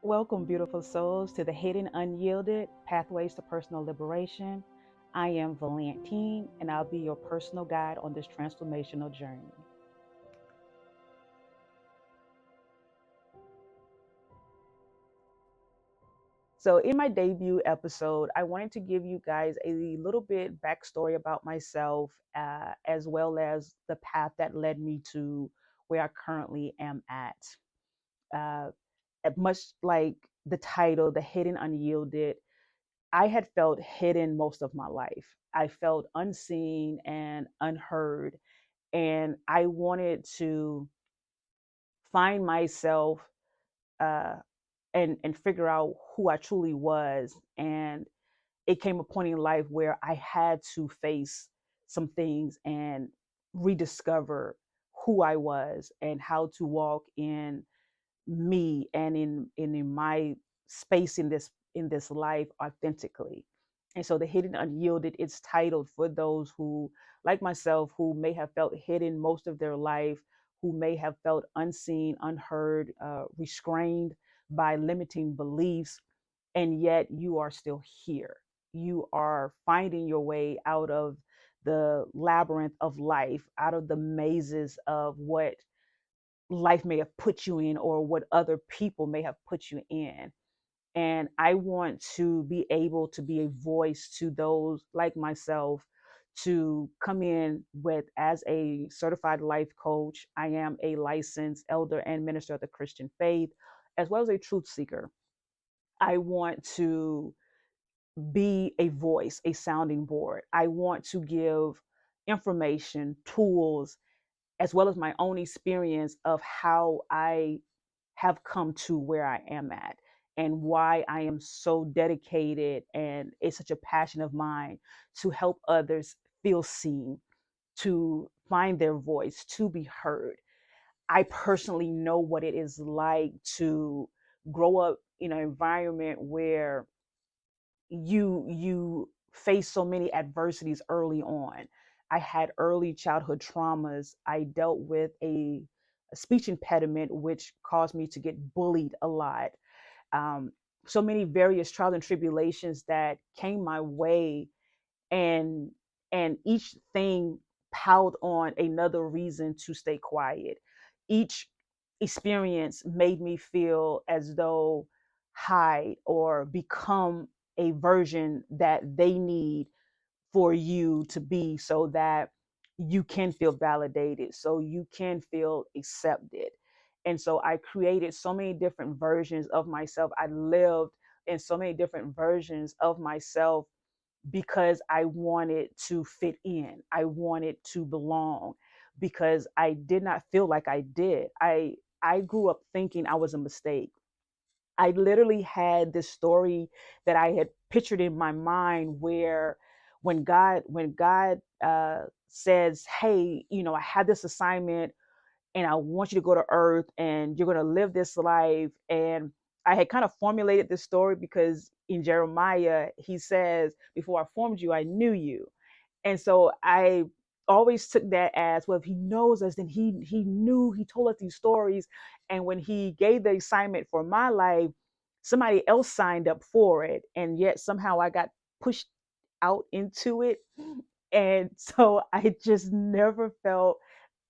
Welcome, beautiful souls, to the Hidden Unyielded Pathways to Personal Liberation. I am Valanteen, and I'll be your personal guide on this transformational journey. So, in my debut episode, I wanted to give you guys a little bit backstory about myself, as well as the path that led me to where I currently am at. Uh, Much like the title, The Hidden Unyielded, I had felt hidden most of my life. I felt unseen and unheard. And I wanted to find myself uh, and figure out who I truly was. And it came a point in life where I had to face some things and rediscover who I was and how to walk in me and in my space in this life authentically. And so the Hidden Unyielded is titled for those who, like myself, who may have felt hidden most of their life, who may have felt unseen, unheard, restrained by limiting beliefs, and yet you are still here. You are finding your way out of the labyrinth of life, out of the mazes of what life may have put you in or what other people may have put you in. And I want to be able to be a voice to those like myself to come in with as a certified life coach. I am a licensed elder and minister of the Christian faith, as well as a truth seeker. I want to be a voice, a sounding board. I want to give information, tools, as well as my own experience of how I have come to where I am at and why I am so dedicated, and it's such a passion of mine to help others feel seen, to find their voice, to be heard. I personally know what it is like to grow up in an environment where you face so many adversities early on. I had early childhood traumas. I dealt with a speech impediment, which caused me to get bullied a lot. Um, so many various trials and tribulations that came my way, and each thing piled on another reason to stay quiet. Each experience made me feel as though hide or become a version that they need for you to be, so that you can feel validated, so you can feel accepted. And so I created so many different versions of myself. I lived in so many different versions of myself because I wanted to fit in. I wanted to belong because I did not feel like I did. I grew up thinking I was a mistake. I literally had this story that I had pictured in my mind where when God says, "Hey, I had this assignment and I want you to go to earth and you're going to live this life." And I had kind of formulated this story because in Jeremiah, he says, "Before I formed you, I knew you." And so I always took that as, well, if he knows us, then he knew, he told us these stories. And when he gave the assignment for my life, somebody else signed up for it. And yet somehow I got pushed out into it. And so I just never felt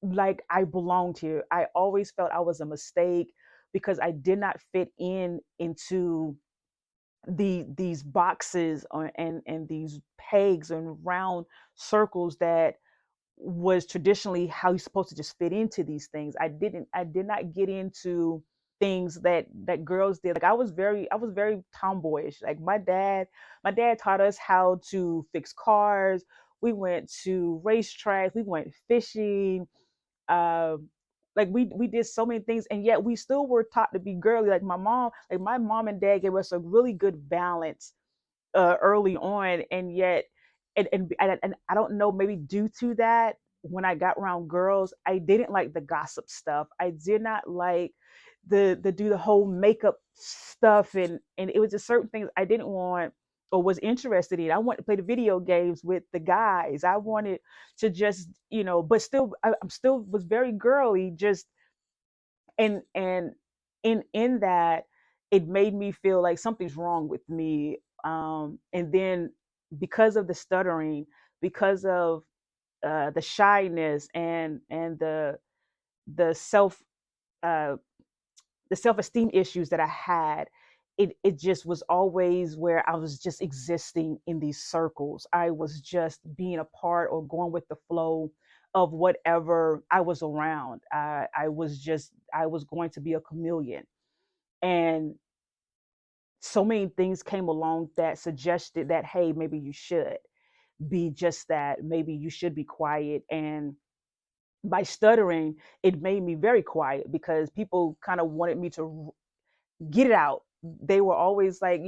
like I belonged here. I always felt I was a mistake because I did not fit in into these boxes and these pegs and round circles that was traditionally how you're supposed to just fit into these things. I did not get into things that girls did. Like I was very tomboyish. Like my dad taught us how to fix cars. We went to racetracks, we went fishing. um like we did so many things, and yet we still were taught to be girly. Like my mom and dad gave us a really good balance early on. And yet and I don't know, maybe due to that, when I got around girls, I didn't like the gossip stuff. I did not like the do the whole makeup stuff, and it was just certain things I didn't want or was interested in. I wanted to play the video games with the guys. I wanted to just, but still I'm still was very girly, just and in that it made me feel like something's wrong with me. And then because of the stuttering, because of the shyness and the self uh, the self-esteem issues that I had, it just was always where I was just existing in these circles. I was just being a part or going with the flow of whatever I was around. I was going to be a chameleon. And so many things came along that suggested that, hey, maybe you should be just that. Maybe you should be quiet. And by stuttering, it made me very quiet because people kind of wanted me to get it out. They were always like,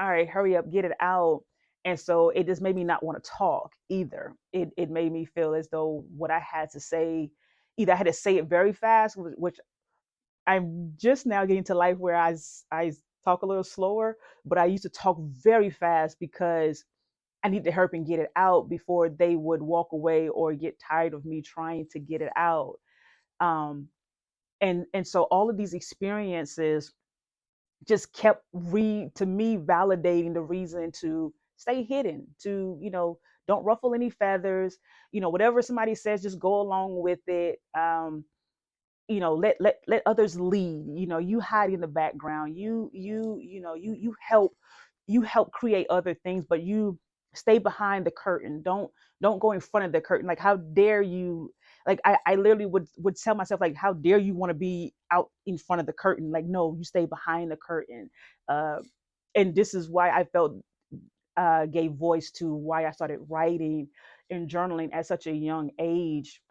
all right, hurry up, get it out. And so it just made me not want to talk either. It made me feel as though what I had to say, either I had to say it very fast, which I'm just now getting to life where I talk a little slower, but I used to talk very fast because I need to hurry up and get it out before they would walk away or get tired of me trying to get it out. Um, and so all of these experiences just kept to me validating the reason to stay hidden, to don't ruffle any feathers, whatever somebody says, just go along with it. Let others lead. You hide in the background, you help create other things, but you stay behind the curtain. Don't go in front of the curtain. Like, how dare you? Like, I literally would tell myself, like, how dare you want to be out in front of the curtain? Like, no, you stay behind the curtain. uh and this is why I felt gave voice to why I started writing and journaling at such a young age,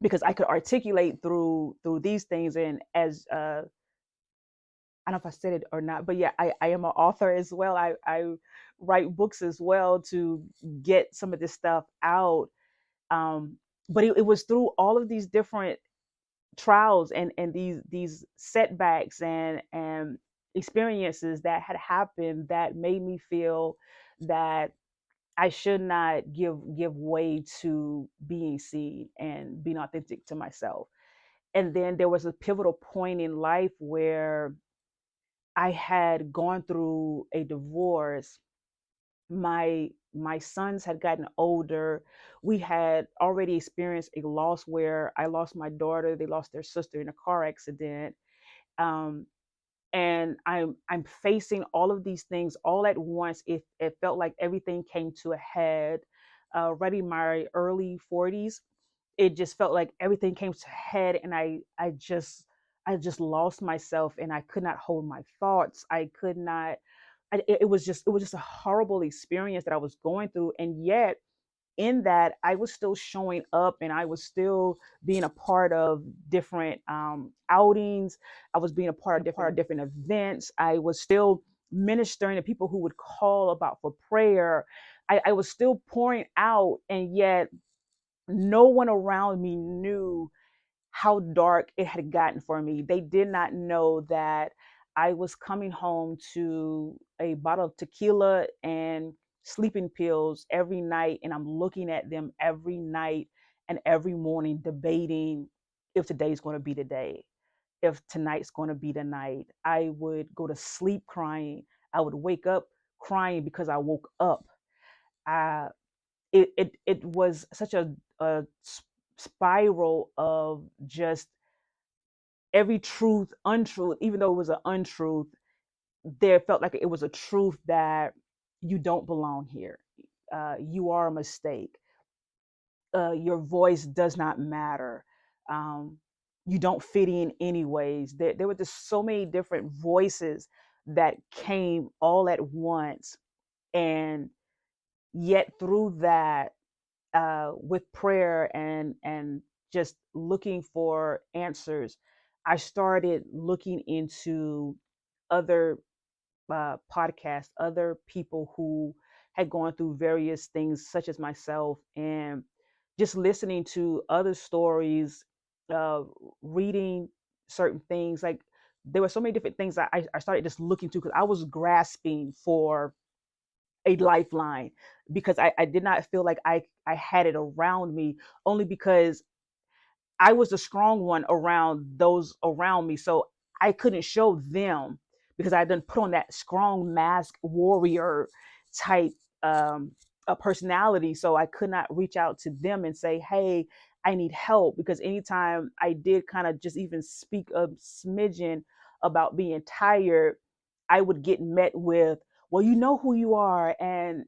because I could articulate through these things. And as I don't know if I said it or not, but yeah, I am an author as well. I write books as well to get some of this stuff out. Um, but it was through all of these different trials and these setbacks and experiences that had happened that made me feel that I should not give way to being seen and being authentic to myself. And then there was a pivotal point in life where I had gone through a divorce. My sons had gotten older. We had already experienced a loss where I lost my daughter, they lost their sister in a car accident. Um, and I'm facing all of these things all at once. It felt like everything came to a head. Right in my early 40s, it just felt like everything came to a head, and I just lost myself, and I could not hold my thoughts. I could not. It was just a horrible experience that I was going through, and yet in that I was still showing up, and I was still being a part of different outings. I was being a part of different events. I was still ministering to people who would call about for prayer. I was still pouring out, and yet no one around me knew how dark it had gotten for me. They did not know that I was coming home to a bottle of tequila and sleeping pills every night, and I'm looking at them every night and every morning, debating if today's going to be the day, if tonight's going to be the night. I would go to sleep crying. I would wake up crying because I woke up. I it was such a spiral of just every truth, untruth. Even though it was an untruth, there felt like it was a truth that you don't belong here. You are a mistake. Your voice does not matter. Um, you don't fit in anyways. There were just so many different voices that came all at once, and yet through that, with prayer and just looking for answers, I started looking into other podcasts, other people who had gone through various things, such as myself, and just listening to other stories, uh, reading certain things. Like, there were so many different things that I started just looking to, because I was grasping for a lifeline, because I did not feel like I had it around me, only because I was the strong one around those around me. So I couldn't show them, because I done put on that strong mask warrior type um, a personality. So I could not reach out to them and say, hey, I need help. Because anytime I did kind of just even speak a smidgen about being tired, I would get met with, well, you know who you are. And,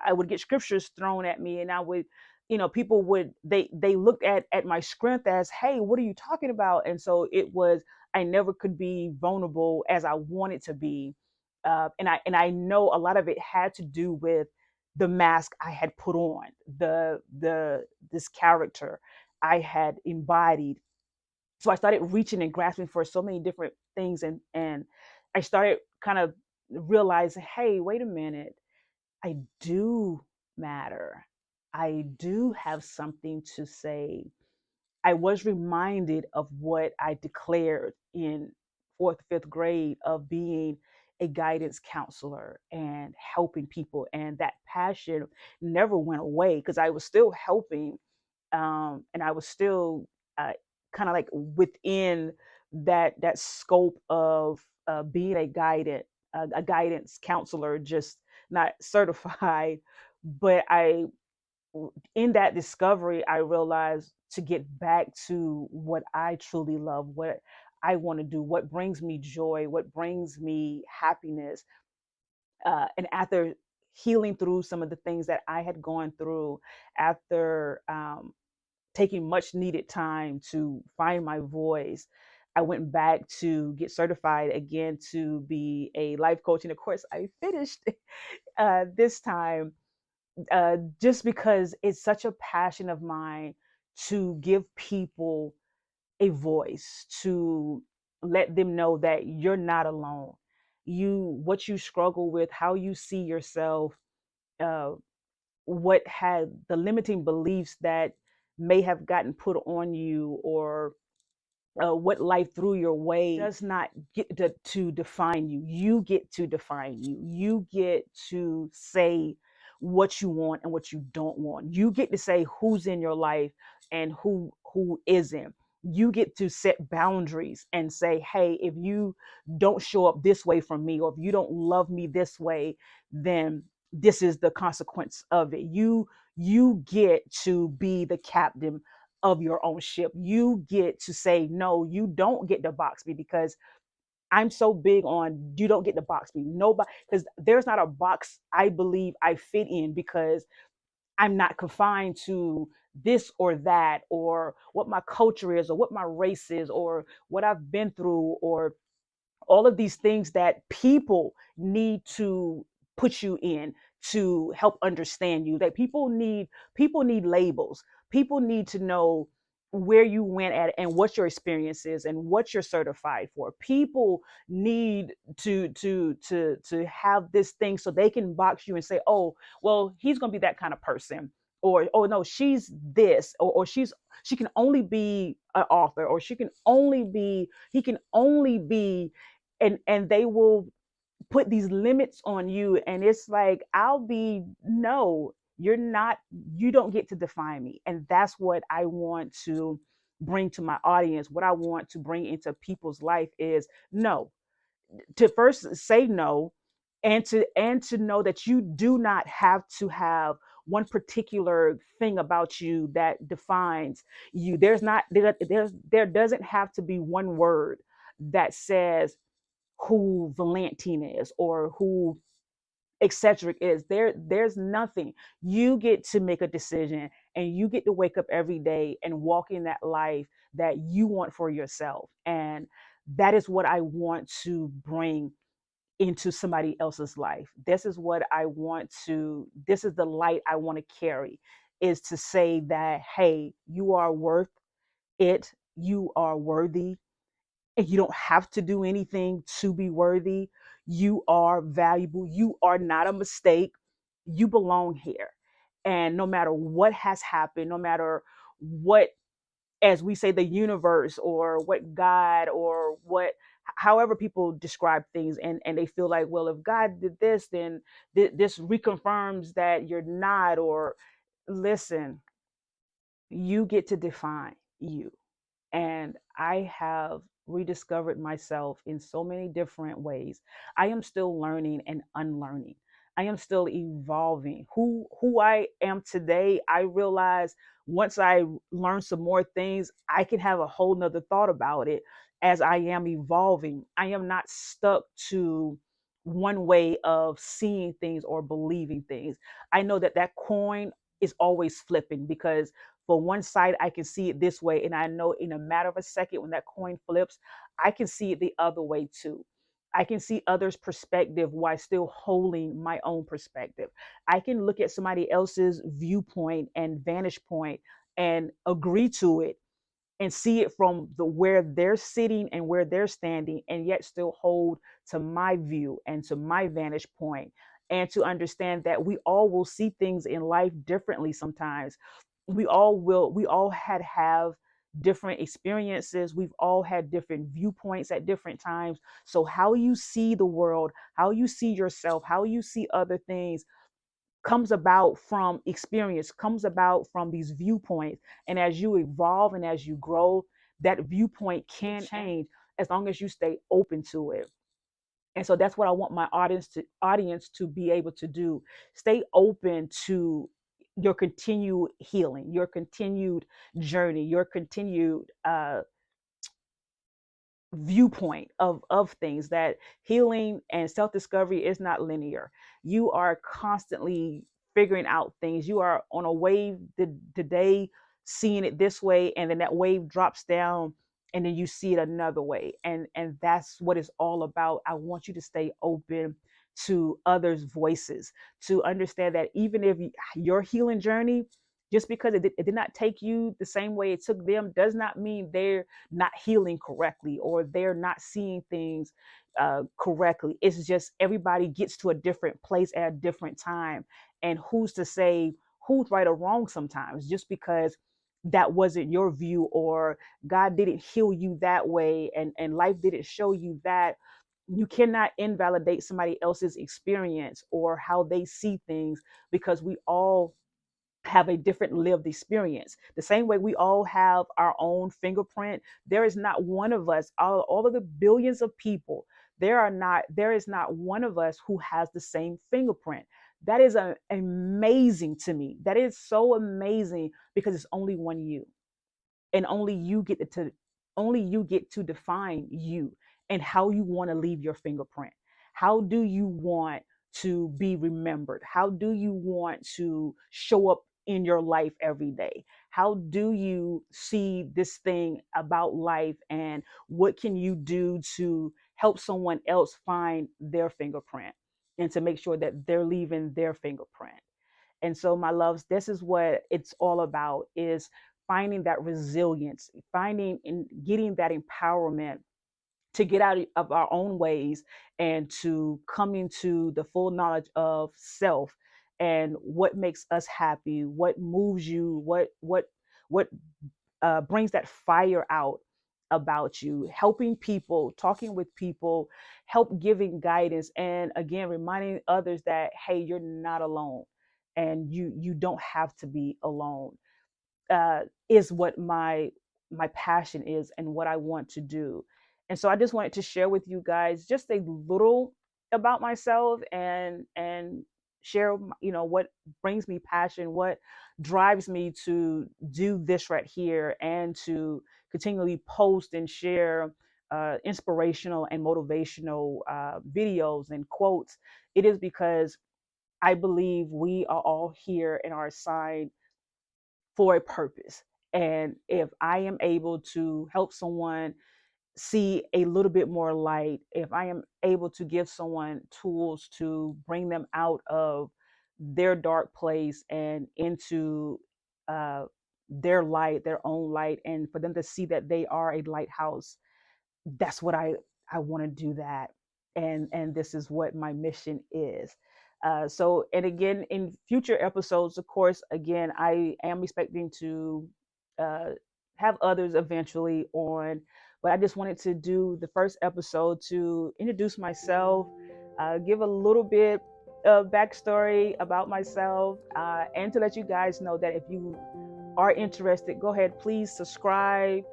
I would get scriptures thrown at me, and I would, people would, they looked at my strength as, hey, what are you talking about? And so it was, I never could be vulnerable as I wanted to be. And I know a lot of it had to do with the mask I had put on, the this character I had embodied. So I started reaching and grasping for so many different things, and I started kind of realizing, hey, wait a minute, I do matter. I do have something to say. I was reminded of what I declared in fourth, fifth grade of being a guidance counselor and helping people. And that passion never went away because I was still helping, and I was still uh, kind of like within that scope of being a guidance counselor, just not certified. But in that discovery, I realized to get back to what I truly love, what I want to do, what brings me joy, what brings me happiness. And after healing through some of the things that I had gone through, after taking much needed time to find my voice, I went back to get certified again to be a life coach. And of course, I finished this time, just because it's such a passion of mine to give people a voice, to let them know that you're not alone. What you struggle with, how you see yourself, uh, what had the limiting beliefs that may have gotten put on you, or what life threw your way, does not get to define you. You get to define you. You get to say what you want and what you don't want. You get to say who's in your life and who isn't. You get to set boundaries and say, hey, if you don't show up this way from me, or if you don't love me this way, then this is the consequence of it. You get to be the captain of your own ship. You get to say, no, you don't get to box me, because I'm so big on, you don't get to box me. Nobody, because there's not a box I believe I fit in, because I'm not confined to this or that, or what my culture is, or what my race is, or what I've been through, or all of these things that people need to put you in to help understand you. That people need labels. People need to know where you went at and what your experience is and what you're certified for. People need to have this thing so they can box you and say, oh, well, he's going to be that kind of person, or oh no, she's this, or she can only be an author, or he can only be, and they will put these limits on you. And it's like, I'll be, no, you're not, you don't get to define me. And that's what I want to bring to my audience. What I want to bring into people's life is no, to first say no, and to know that you do not have to have one particular thing about you that defines you. There doesn't have to be one word that says who Valanteen is, or who eccentric is. There's nothing. You get to make a decision, and you get to wake up every day and walk in that life that you want for yourself. And that is what I want to bring into somebody else's life. This is the light I want to carry, is to say that, hey, you are worth it. You are worthy, and you don't have to do anything to be worthy. You are valuable. You are not a mistake. You belong here. And no matter what has happened, no matter what, as we say, the universe, or what God, or what, however people describe things, and they feel like, well, if God did this, then this reconfirms that you're not. Or listen, you get to define you. And I have rediscovered myself in so many different ways. I am still learning and unlearning. I am still evolving. Who I am today, I realize once I learn some more things, I can have a whole nother thought about it as I am evolving. I am not stuck to one way of seeing things or believing things. I know that that coin is always flipping, because for one side I can see it this way, and I know in a matter of a second when that coin flips, I can see it the other way too. I can see others' perspective while still holding my own perspective. I can look at somebody else's viewpoint and vantage point and agree to it and see it from the where they're sitting and where they're standing, and yet still hold to my view and to my vantage point, and to understand that we all will see things in life differently sometimes. We all have different experiences. We've all had different viewpoints at different times. So how you see the world, how you see yourself, how you see other things comes about from experience, comes about from these viewpoints. And as you evolve and as you grow, that viewpoint can change as long as you stay open to it. And so that's what I want my audience to be able to do. Stay open to your continued healing, your continued journey, your continued viewpoint of things. That healing and self-discovery is not linear. You are constantly figuring out things. You are on a wave today, seeing it this way, and then that wave drops down, and then you see it another way. And that's what it's all about. I want you to stay open to others' voices, to understand that even if your healing journey, just because it did not take you the same way it took them, does not mean they're not healing correctly or they're not seeing things correctly. It's just everybody gets to a different place at a different time. And who's to say who's right or wrong sometimes, just because that wasn't your view, or God didn't heal you that way, and life didn't show you that. You cannot invalidate somebody else's experience or how they see things, because we all have a different lived experience. The same way we all have our own fingerprint, there is not one of us, all of the billions of people, there is not one of us who has the same fingerprint. That is amazing to me. That is so amazing, because it's only one you, and only you get to define you and how you want to leave your fingerprint. How do you want to be remembered? How do you want to show up in your life every day? How do you see this thing about life, and what can you do to help someone else find their fingerprint and to make sure that they're leaving their fingerprint? And so, my loves, this is what it's all about: is finding that resilience, finding and getting that empowerment to get out of our own ways, and to come into the full knowledge of self, and what makes us happy, what moves you, what brings that fire out about you, helping people, talking with people, help giving guidance, and again reminding others that, hey, you're not alone, and you don't have to be alone. Is what my passion is and what I want to do. And so I just wanted to share with you guys just a little about myself, and share, what brings me passion, what drives me to do this right here, and to continually post and share inspirational and motivational videos and quotes. It is because I believe we are all here and are assigned for a purpose. And if I am able to help someone see a little bit more light, if I am able to give someone tools to bring them out of their dark place and into uh, their light, their own light, and for them to see that they are a lighthouse, that's what I want to do that. And this is what my mission is. So, and again, in future episodes, of course, again, I am expecting to uh, have others eventually on, but I just wanted to do the first episode to introduce myself, give a little bit of backstory about myself, and to let you guys know that if you are interested, go ahead, please subscribe,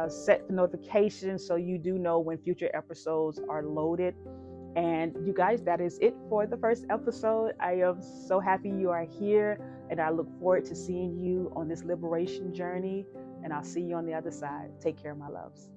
set the notifications so you do know when future episodes are loaded. And you guys, that is it for the first episode. I am so happy you are here, and I look forward to seeing you on this liberation journey. And I'll see you on the other side. Take care, my loves.